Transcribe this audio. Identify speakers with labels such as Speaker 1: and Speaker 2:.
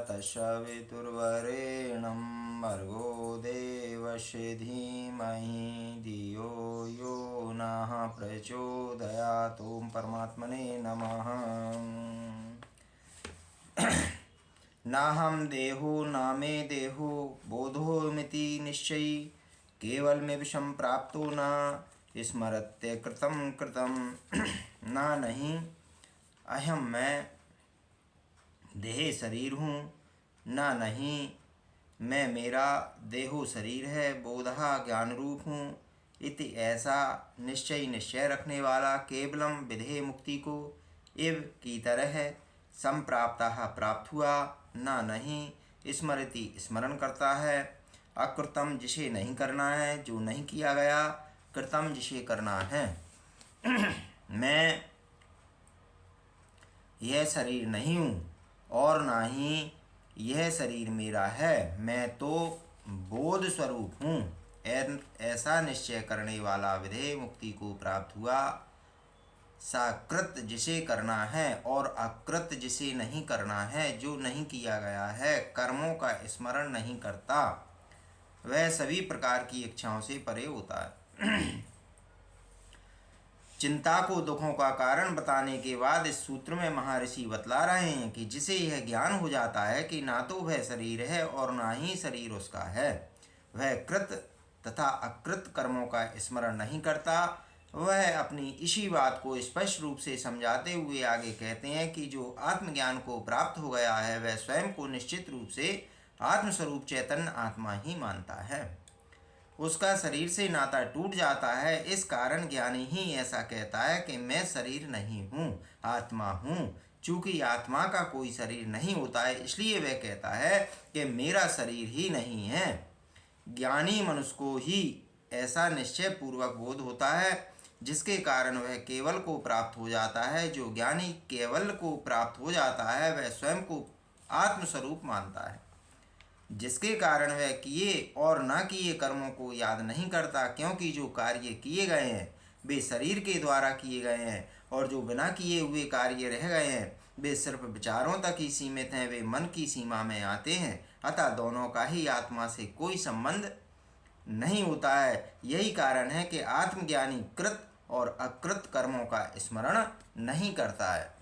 Speaker 1: तत्सवितुर्वरेण्यं भर्गो देवस्य धीमहि धियो यो नः प्रचोदयात्। ओम परमात्मने नमः। नाहं देहो न मे देहो बोधोमिति निश्चयी केवलमेव संप्राप्तो न स्मरत्य कृतं कृतं। ना नहीं अहम मैं देह शरीर हूँ, ना नहीं मैं मेरा देहो शरीर है, बोधहा ज्ञान रूप हूँ। इति ऐसा निश्चय रखने वाला केवलम विधेय मुक्ति को इव की तरह संप्राप्तः प्राप्त हुआ, ना नहीं स्मृति स्मरण करता है। अकृतम जिसे नहीं करना है, जो नहीं किया गया, कृतम जिसे करना है। मैं यह शरीर नहीं हूँ और ना ही यह शरीर मेरा है, मैं तो बोध स्वरूप हूँ। ऐसा निश्चय करने वाला विधेय मुक्ति को प्राप्त हुआ। साकृत जिसे करना है और अकृत जिसे नहीं करना है, जो नहीं किया गया है, कर्मों का स्मरण नहीं करता, वह सभी प्रकार की इच्छाओं से परे होता है। चिंता को दुखों का कारण बताने के बाद इस सूत्र में महर्षि बतला रहे हैं कि जिसे यह ज्ञान हो जाता है कि ना तो वह शरीर है और ना ही शरीर उसका है, वह कृत तथा अकृत कर्मों का स्मरण नहीं करता। वह अपनी इसी बात को स्पष्ट रूप से समझाते हुए आगे कहते हैं कि जो आत्मज्ञान को प्राप्त हो गया है, वह स्वयं को निश्चित रूप से आत्मस्वरूप चैतन्य आत्मा ही मानता है। उसका शरीर से नाता टूट जाता है। इस कारण ज्ञानी ही ऐसा कहता है कि मैं शरीर नहीं हूँ, आत्मा हूँ। चूँकि आत्मा का कोई शरीर नहीं होता है, इसलिए वह कहता है कि मेरा शरीर ही नहीं है। ज्ञानी मनुष्य को ही ऐसा निश्चय पूर्वक बोध होता है, जिसके कारण वह केवल को प्राप्त हो जाता है। जो ज्ञानी केवल को प्राप्त हो जाता है, वह स्वयं को आत्मस्वरूप मानता है, जिसके कारण वह किए और न किए कर्मों को याद नहीं करता, क्योंकि जो कार्य किए गए हैं वे शरीर के द्वारा किए गए हैं और जो बिना किए हुए कार्य रह गए हैं वे सिर्फ विचारों तक ही सीमित हैं, वे मन की सीमा में आते हैं। अतः दोनों का ही आत्मा से कोई संबंध नहीं होता है। यही कारण है कि आत्मज्ञानी कृत और अकृत कर्मों का स्मरण नहीं करता है।